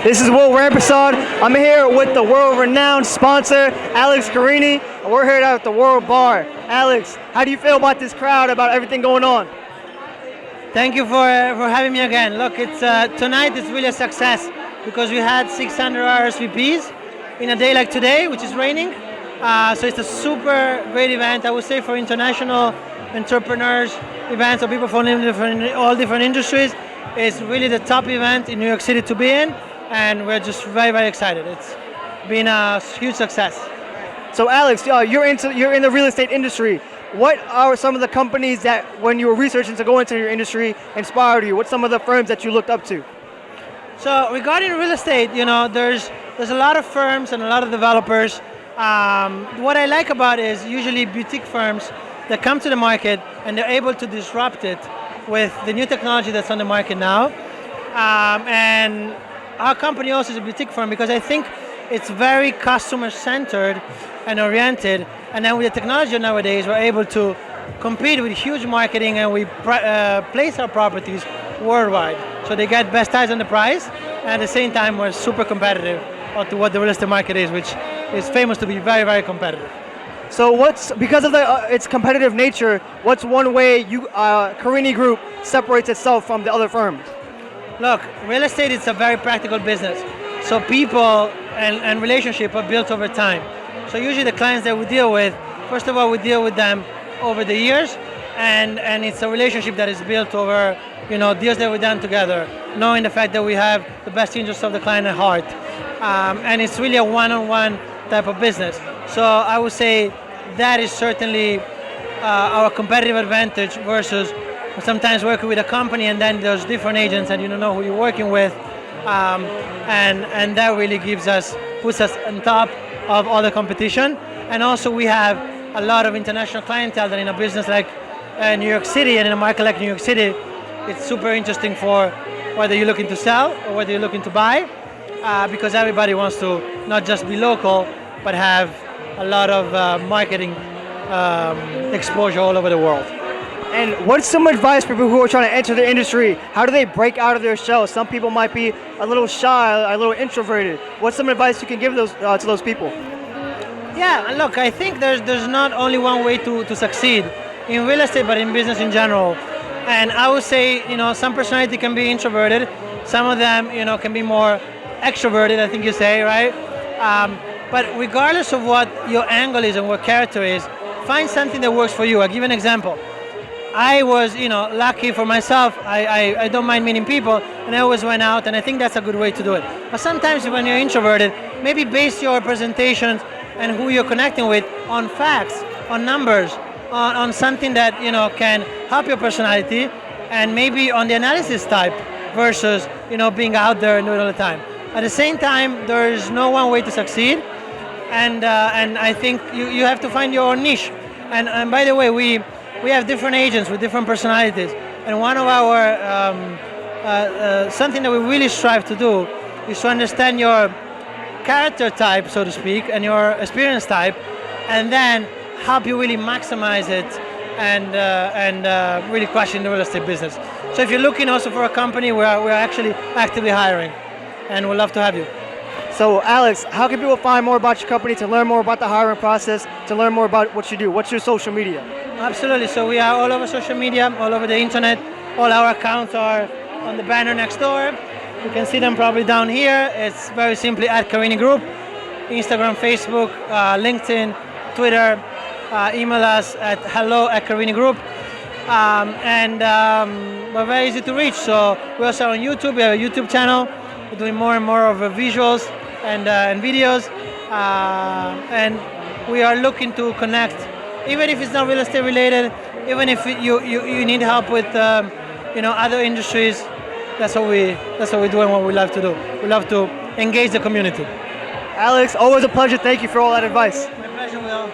This is Will Rampersaud. I'm here with the world-renowned sponsor, Alex Carini, and we're here at the World Bar. Alex, how do you feel about this crowd, about everything going on? Thank you for having me again. Look, it's tonight is really a success because we had 600 RSVPs in a day like today, which is raining. So it's a super great event, I would say, for international entrepreneurs, events of people from all different industries. It's really the top event in New York City to be in, and we're just very, very excited. It's been a huge success. So Alex, you're in the real estate industry. What are some of the companies that, when you were researching to go into your industry, inspired you? What's some of the firms that you looked up to? So regarding real estate, there's a lot of firms and a lot of developers. What I like about it is usually boutique firms that come to the market and they're able to disrupt it with the new technology that's on the market now. And our company also is a boutique firm because I think it's very customer-centered and oriented. And then with the technology nowadays, we're able to compete with huge marketing, and we place our properties worldwide. So they get best eyes on the price, and at the same time, we're super competitive to what the real estate market is, which is famous to be very, very competitive. So because of its competitive nature, what's one way Carini Group separates itself from the other firms? Look, real estate is a very practical business. So people and relationship are built over time. So usually the clients that we deal with, first of all, we deal with them over the years, and it's a relationship that is built over deals that we've done together, knowing the fact that we have the best interests of the client at heart. And it's really a one-on-one type of business. So I would say that is certainly our competitive advantage versus sometimes working with a company and then there's different agents and you don't know who you're working with. And that really puts us on top of all the competition. And also we have a lot of international clientele that in a business like New York City and in a market like New York City, it's super interesting for whether you're looking to sell or whether you're looking to buy, because everybody wants to not just be local, but have a lot of marketing exposure all over the world. And what's some advice for people who are trying to enter the industry? How do they break out of their shell? Some people might be a little shy, a little introverted. What's some advice you can give to those people? Yeah, look, I think there's not only one way to succeed in real estate, but in business in general. And I would say, some personality can be introverted. Some of them, can be more extroverted, I think you say, right? But regardless of what your angle is and what character is, find something that works for you. I'll give you an example. I was, lucky for myself. I don't mind meeting people, and I always went out, and I think that's a good way to do it. But sometimes when you're introverted, maybe base your presentations and who you're connecting with on facts, on numbers, on something that can help your personality, and maybe on the analysis type versus being out there and doing it all the time. At the same time, there is no one way to succeed, and I think you have to find your own niche. And by the way, we have different agents with different personalities, and one of our something that we really strive to do is to understand your character type, so to speak, and your experience type, and then help you really maximize it and really crush in the real estate business. So if you're looking also for a company, we're actually actively hiring, and we'd love to have you. So Alex, how can people find more about your company, to learn more about the hiring process, to learn more about what you do? What's your social media? Absolutely. So we are all over social media, all over the internet. All our accounts are on the banner next door. You can see them probably down here. It's very simply at Carini Group. Instagram, Facebook, LinkedIn, Twitter. Email us at hello@Carini Group. We're very easy to reach. So we're also on YouTube. We have a YouTube channel. We're doing more and more of visuals and videos. And we are looking to connect, even if it's not real estate related, even if you need help with other industries. That's what we do and what we love to do. We love to engage the community. Alex, always a pleasure. Thank you for all that advice. My pleasure, Will.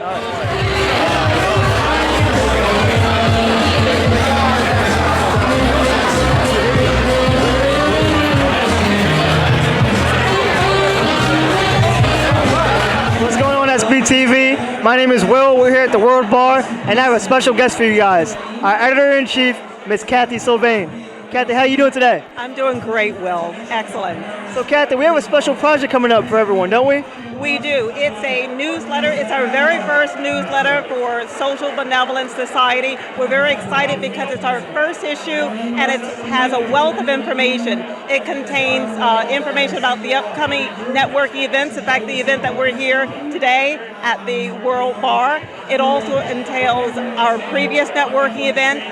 What's going on, SBTV? My name is Will. We're here at the World Bar, and I have a special guest for you guys. Our editor-in-chief, Miss Kathy Sylvain. Kathy, how are you doing today? I'm doing great, Will. Excellent. So Kathy, we have a special project coming up for everyone, don't we? We do. It's a newsletter. It's our very first newsletter for Social Benevolent Society. We're very excited because it's our first issue and it has a wealth of information. It contains information about the upcoming networking events. In fact, the event that we're here today at the World Bar. It also entails our previous networking event,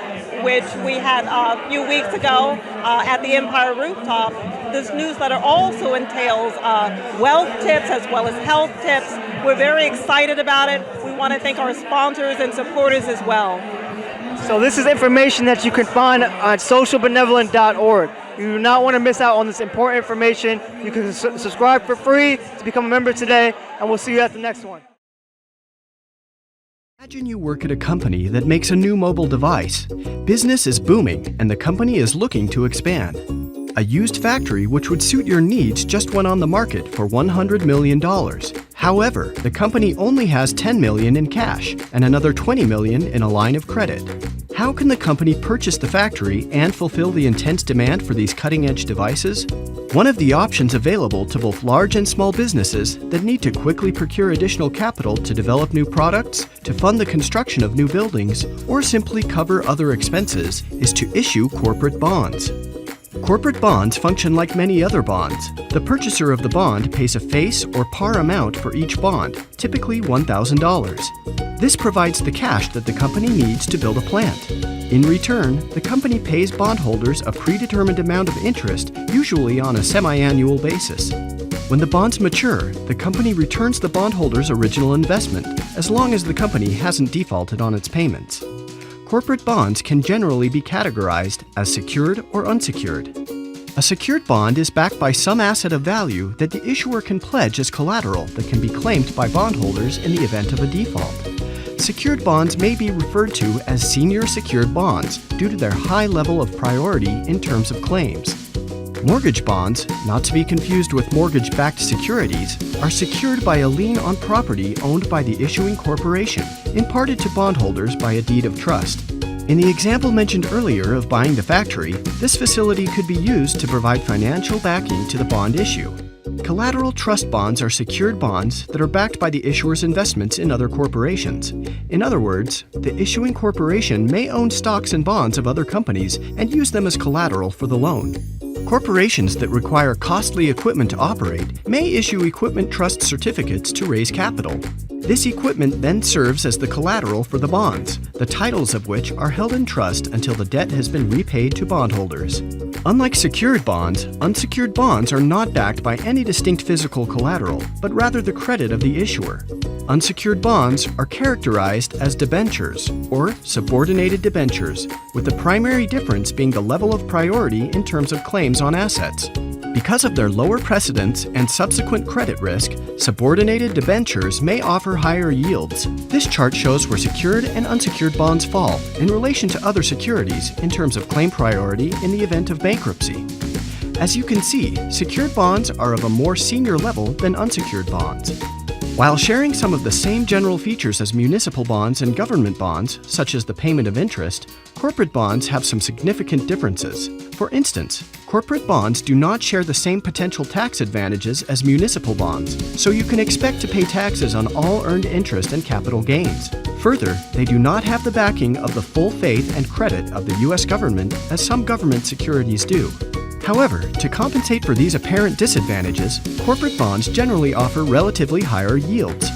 which we had a few weeks ago at the Empire Rooftop. This newsletter also entails wealth tips as well as health tips. We're very excited about it. We want to thank our sponsors and supporters as well. So this is information that you can find on socialbenevolent.org. You do not want to miss out on this important information. You can subscribe for free to become a member today, and we'll see you at the next one. Imagine you work at a company that makes a new mobile device. Business is booming, and the company is looking to expand. A used factory which would suit your needs just went on the market for $100 million. However, the company only has $10 million in cash and another $20 million in a line of credit. How can the company purchase the factory and fulfill the intense demand for these cutting-edge devices? One of the options available to both large and small businesses that need to quickly procure additional capital to develop new products, to fund the construction of new buildings, or simply cover other expenses is to issue corporate bonds. Corporate bonds function like many other bonds. The purchaser of the bond pays a face or par amount for each bond, typically $1,000. This provides the cash that the company needs to build a plant. In return, the company pays bondholders a predetermined amount of interest, usually on a semi-annual basis. When the bonds mature, the company returns the bondholders' original investment, as long as the company hasn't defaulted on its payments. Corporate bonds can generally be categorized as secured or unsecured. A secured bond is backed by some asset of value that the issuer can pledge as collateral that can be claimed by bondholders in the event of a default. Secured bonds may be referred to as senior secured bonds due to their high level of priority in terms of claims. Mortgage bonds, not to be confused with mortgage-backed securities, are secured by a lien on property owned by the issuing corporation, imparted to bondholders by a deed of trust. In the example mentioned earlier of buying the factory, this facility could be used to provide financial backing to the bond issue. Collateral trust bonds are secured bonds that are backed by the issuer's investments in other corporations. In other words, the issuing corporation may own stocks and bonds of other companies and use them as collateral for the loan. Corporations that require costly equipment to operate may issue equipment trust certificates to raise capital. This equipment then serves as the collateral for the bonds, the titles of which are held in trust until the debt has been repaid to bondholders. Unlike secured bonds, unsecured bonds are not backed by any distinct physical collateral, but rather the credit of the issuer. Unsecured bonds are characterized as debentures, or subordinated debentures, with the primary difference being the level of priority in terms of claims on assets. Because of their lower precedence and subsequent credit risk, subordinated debentures may offer higher yields. This chart shows where secured and unsecured bonds fall in relation to other securities in terms of claim priority in the event of bankruptcy. As you can see, secured bonds are of a more senior level than unsecured bonds. While sharing some of the same general features as municipal bonds and government bonds, such as the payment of interest, corporate bonds have some significant differences. For instance, corporate bonds do not share the same potential tax advantages as municipal bonds, so you can expect to pay taxes on all earned interest and capital gains. Further, they do not have the backing of the full faith and credit of the U.S. government as some government securities do. However, to compensate for these apparent disadvantages, corporate bonds generally offer relatively higher yields.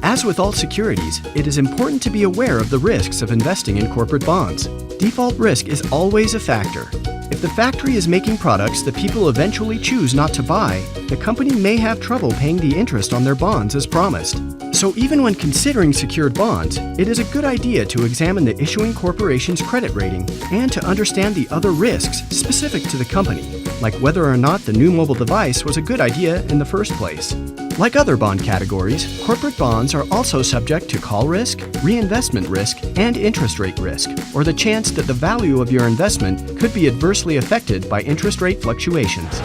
As with all securities, it is important to be aware of the risks of investing in corporate bonds. Default risk is always a factor. If the factory is making products that people eventually choose not to buy, the company may have trouble paying the interest on their bonds as promised. So even when considering secured bonds, it is a good idea to examine the issuing corporation's credit rating and to understand the other risks specific to the company, like whether or not the new mobile device was a good idea in the first place. Like other bond categories, corporate bonds are also subject to call risk, reinvestment risk, and interest rate risk, or the chance that the value of your investment could be adversely affected by interest rate fluctuations.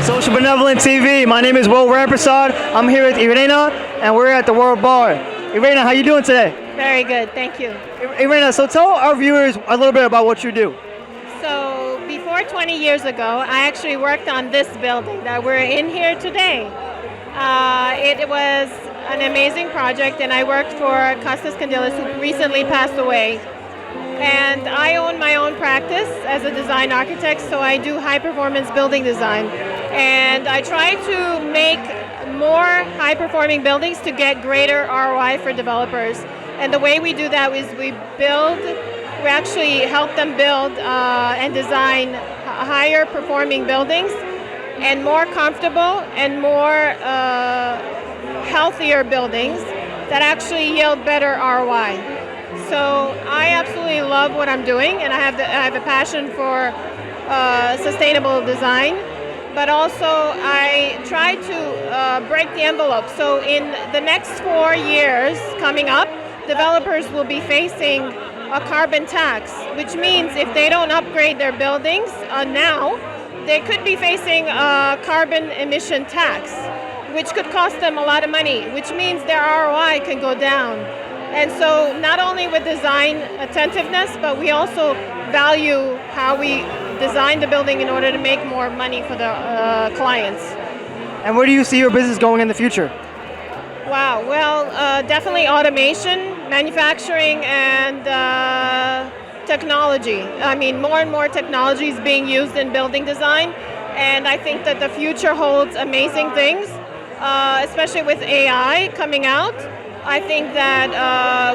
Social Benevolent TV. My name is Will Rampersaud. I'm here with Irena, and we're at the World Bar. Irena, how you doing today? Very good, thank you. Irena, so tell our viewers a little bit about what you do. So before 20 years ago, I actually worked on this building that we're in here today. It was an amazing project, and I worked for Costas Candelas, who recently passed away. And I own my own practice as a design architect, so I do high-performance building design. And I try to make more high-performing buildings to get greater ROI for developers. And the way we do that is we actually help them build and design higher performing buildings and more comfortable and more healthier buildings that actually yield better ROI. So I absolutely love what I'm doing, and I have a passion for sustainable design, but also I try to break the envelope. So in the next 4 years coming up, developers will be facing a carbon tax, which means if they don't upgrade their buildings now, they could be facing a carbon emission tax, which could cost them a lot of money, which means their ROI can go down. And so not only with design attentiveness, but we also value how we design the building in order to make more money for the clients. And where do you see your business going in the future? Wow, well, definitely automation, manufacturing, and technology. I mean, more and more technology is being used in building design, and I think that the future holds amazing things, especially with AI coming out. I think that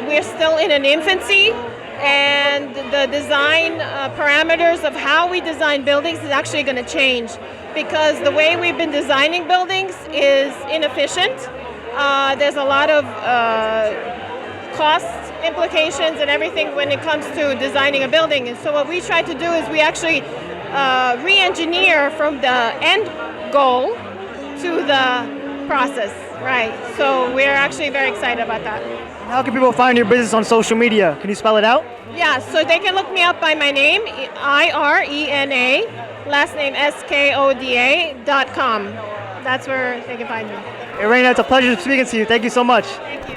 we're still in an infancy, and the design parameters of how we design buildings is actually going to change, because the way we've been designing buildings is inefficient. There's a lot of cost implications and everything when it comes to designing a building. And so what we try to do is we actually re-engineer from the end goal to the process, right? So we're actually very excited about that. How can people find your business on social media? Can you spell it out? Yeah, so they can look me up by my name, Irena, last name SKODA.com. That's where they can find me. Irena, it's a pleasure speaking to you. Thank you so much. Thank you.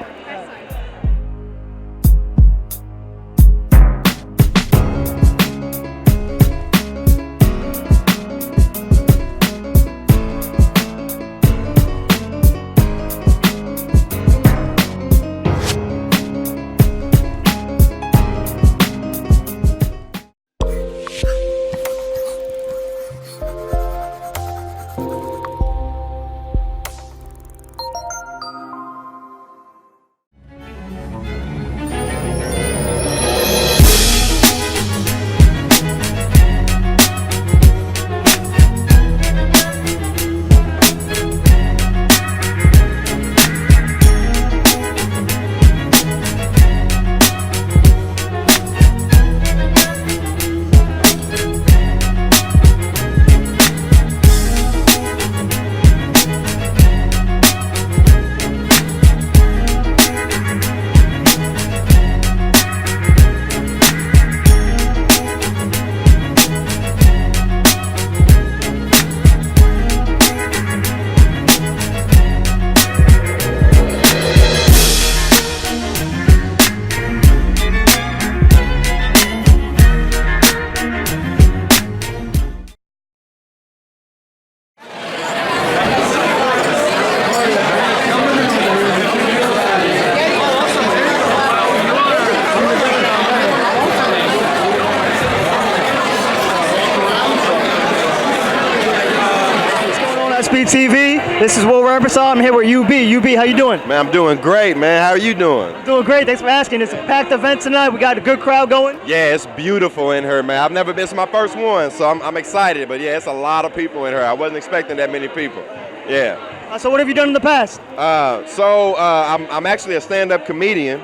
TV. This is Will Rampersaud. I'm here with UB. UB, how you doing? Man, I'm doing great, man. How are you doing? Doing great. Thanks for asking. It's a packed event tonight. We got a good crowd going. Yeah, it's beautiful in here, man. I've never been. It's my first one, so I'm excited. But yeah, it's a lot of people in here. I wasn't expecting that many people. Yeah. So what have you done in the past? I'm actually a stand-up comedian,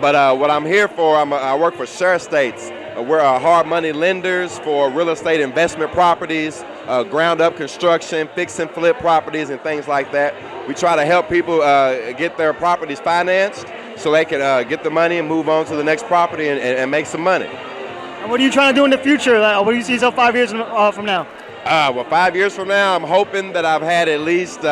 but what I'm here for, I work for Share Estates. We're hard money lenders for real estate investment properties, ground-up construction, fix and flip properties, and things like that. We try to help people get their properties financed so they can get the money and move on to the next property and make some money. And what are you trying to do in the future? What do you see yourself 5 years from now? Well, 5 years from now, I'm hoping that I've had at least 3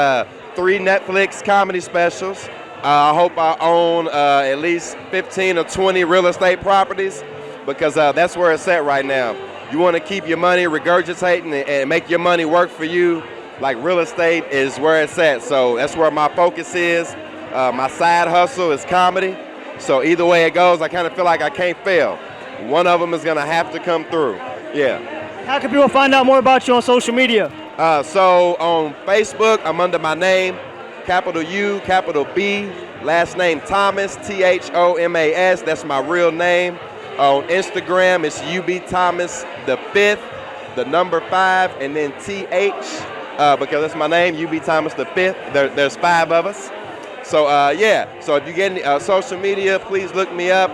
Netflix comedy specials. I hope I own at least 15 or 20 real estate properties, because that's where it's at right now. You want to keep your money regurgitating and make your money work for you. Like, real estate is where it's at, so that's where my focus is. My side hustle is comedy, so either way it goes, I kind of feel like I can't fail. One of them is going to have to come through. Yeah. How can people find out more about you on social media? So on Facebook, I'm under my name, capital U, capital B, last name Thomas, Thomas. That's my real name. On Instagram, it's UB Thomas the 5th, the number 5, and then TH, because that's my name, UB Thomas the 5th. There's 5 of us. So yeah. So if you get any social media, please look me up.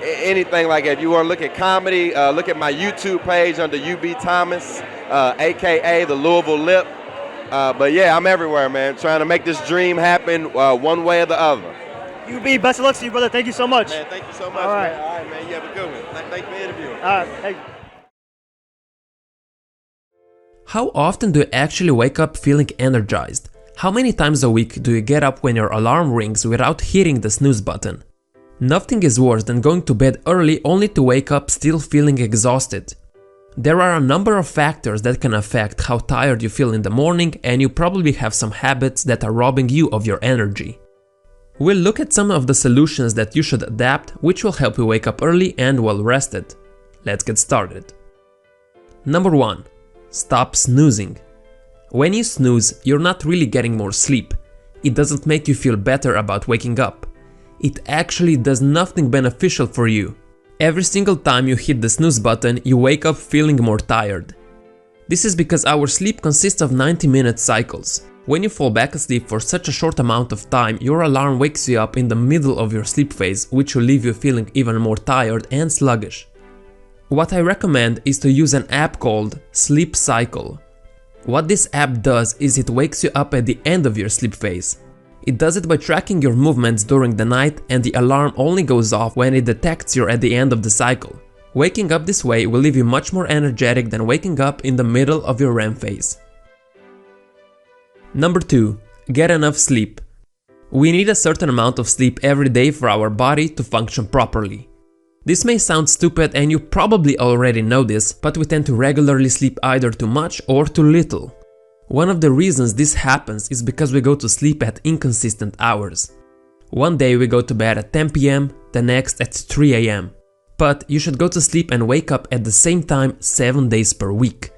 Anything like that. If you want to look at comedy, look at my YouTube page under UB Thomas, aka the Louisville Lip. But yeah, I'm everywhere, man. Trying to make this dream happen one way or the other. UB, best of luck to you, brother. Thank you so much. Man, thank you so much. All right. Man. All right, man. You have a good one. Thank you for interviewing. All right. Thank you. How often do you actually wake up feeling energized? How many times a week do you get up when your alarm rings without hitting the snooze button? Nothing is worse than going to bed early only to wake up still feeling exhausted. There are a number of factors that can affect how tired you feel in the morning, and you probably have some habits that are robbing you of your energy. We'll look at some of the solutions that you should adapt, which will help you wake up early and well rested. Let's get started. Number 1. Stop snoozing. When you snooze, you're not really getting more sleep. It doesn't make you feel better about waking up. It actually does nothing beneficial for you. Every single time you hit the snooze button, you wake up feeling more tired. This is because our sleep consists of 90-minute cycles. When you fall back asleep for such a short amount of time, your alarm wakes you up in the middle of your sleep phase, which will leave you feeling even more tired and sluggish. What I recommend is to use an app called Sleep Cycle. What this app does is it wakes you up at the end of your sleep phase. It does it by tracking your movements during the night, and the alarm only goes off when it detects you're at the end of the cycle. Waking up this way will leave you much more energetic than waking up in the middle of your REM phase. Number 2. Get enough sleep. We need a certain amount of sleep every day for our body to function properly. This may sound stupid and you probably already know this, but we tend to regularly sleep either too much or too little. One of the reasons this happens is because we go to sleep at inconsistent hours. One day we go to bed at 10 PM, the next at 3 AM. But you should go to sleep and wake up at the same time 7 days per week.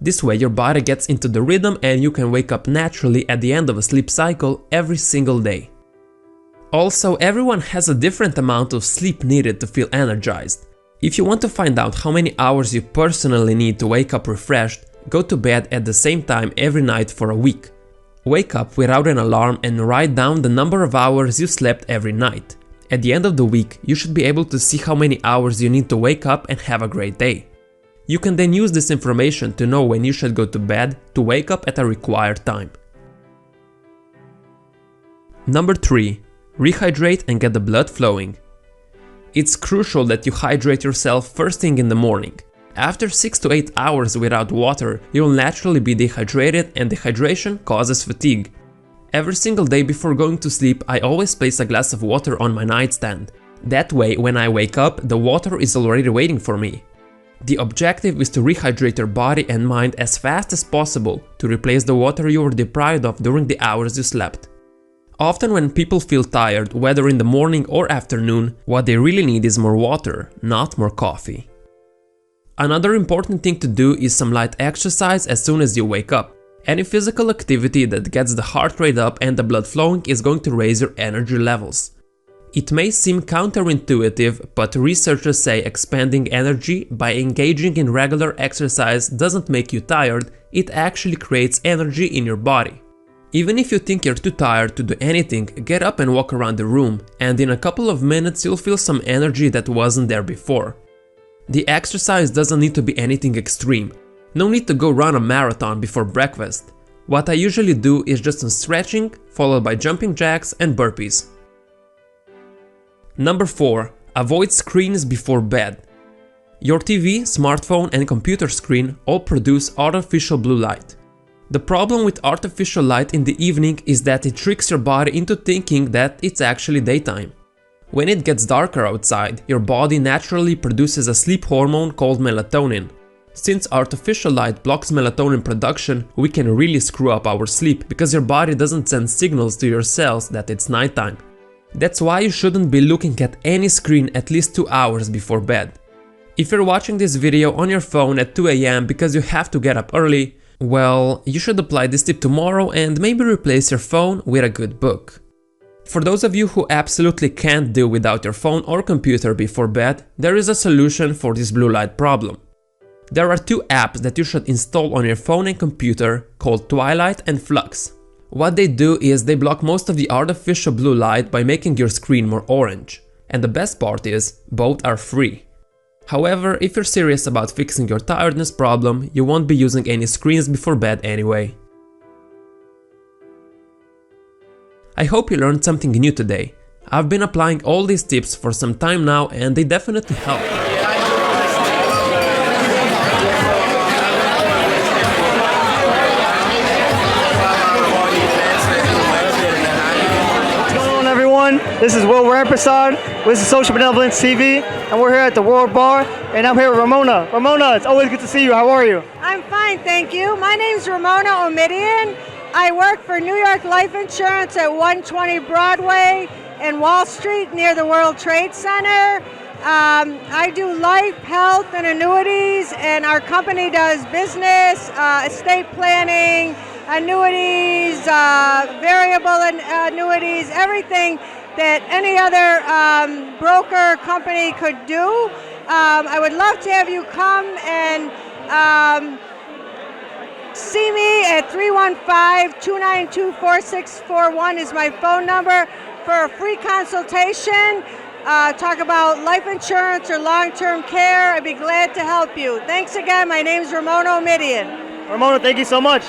This way your body gets into the rhythm and you can wake up naturally at the end of a sleep cycle every single day. Also, everyone has a different amount of sleep needed to feel energized. If you want to find out how many hours you personally need to wake up refreshed, go to bed at the same time every night for a week. Wake up without an alarm and write down the number of hours you slept every night. At the end of the week, you should be able to see how many hours you need to wake up and have a great day. You can then use this information to know when you should go to bed to wake up at a required time. Number 3. Rehydrate and get the blood flowing. It's crucial that you hydrate yourself first thing in the morning. After 6 to 8 hours without water, you will naturally be dehydrated, and dehydration causes fatigue. Every single day before going to sleep, I always place a glass of water on my nightstand. That way, when I wake up, the water is already waiting for me. The objective is to rehydrate your body and mind as fast as possible to replace the water you were deprived of during the hours you slept. Often when people feel tired, whether in the morning or afternoon, what they really need is more water, not more coffee. Another important thing to do is some light exercise as soon as you wake up. Any physical activity that gets the heart rate up and the blood flowing is going to raise your energy levels. It may seem counterintuitive, but researchers say expending energy by engaging in regular exercise doesn't make you tired, it actually creates energy in your body. Even if you think you're too tired to do anything, get up and walk around the room, and in a couple of minutes you'll feel some energy that wasn't there before. The exercise doesn't need to be anything extreme. No need to go run a marathon before breakfast. What I usually do is just some stretching, followed by jumping jacks and burpees. Number 4. Avoid screens before bed. Your TV, smartphone and computer screen all produce artificial blue light. The problem with artificial light in the evening is that it tricks your body into thinking that it's actually daytime. When it gets darker outside, your body naturally produces a sleep hormone called melatonin. Since artificial light blocks melatonin production, we can really screw up our sleep because your body doesn't send signals to your cells that it's nighttime. That's why you shouldn't be looking at any screen at least 2 hours before bed. If you're watching this video on your phone at 2 AM because you have to get up early, well, you should apply this tip tomorrow and maybe replace your phone with a good book. For those of you who absolutely can't do without your phone or computer before bed, there is a solution for this blue light problem. There are 2 apps that you should install on your phone and computer called Twilight and Flux. What they do is they block most of the artificial blue light by making your screen more orange. And the best part is, both are free. However, if you're serious about fixing your tiredness problem, you won't be using any screens before bed anyway. I hope you learned something new today. I've been applying all these tips for some time now and they definitely help. This is Will Rampersaud. This is Social Benevolence TV, and we're here at the World Bar, and I'm here with Ramona. Ramona, it's always good to see you. How are you? I'm fine, thank you. My name's Ramona Omidian. I work for New York Life Insurance at 120 Broadway and Wall Street near the World Trade Center. I do life, health, and annuities, and our company does business, estate planning, annuities, variable annuities, everything that any other broker company could do. I would love to have you come and see me at 315-292-4641 is my phone number for a free consultation. Talk about life insurance or long-term care. I'd be glad to help you. Thanks again. My name's Ramona Omidian. Ramona, thank you so much.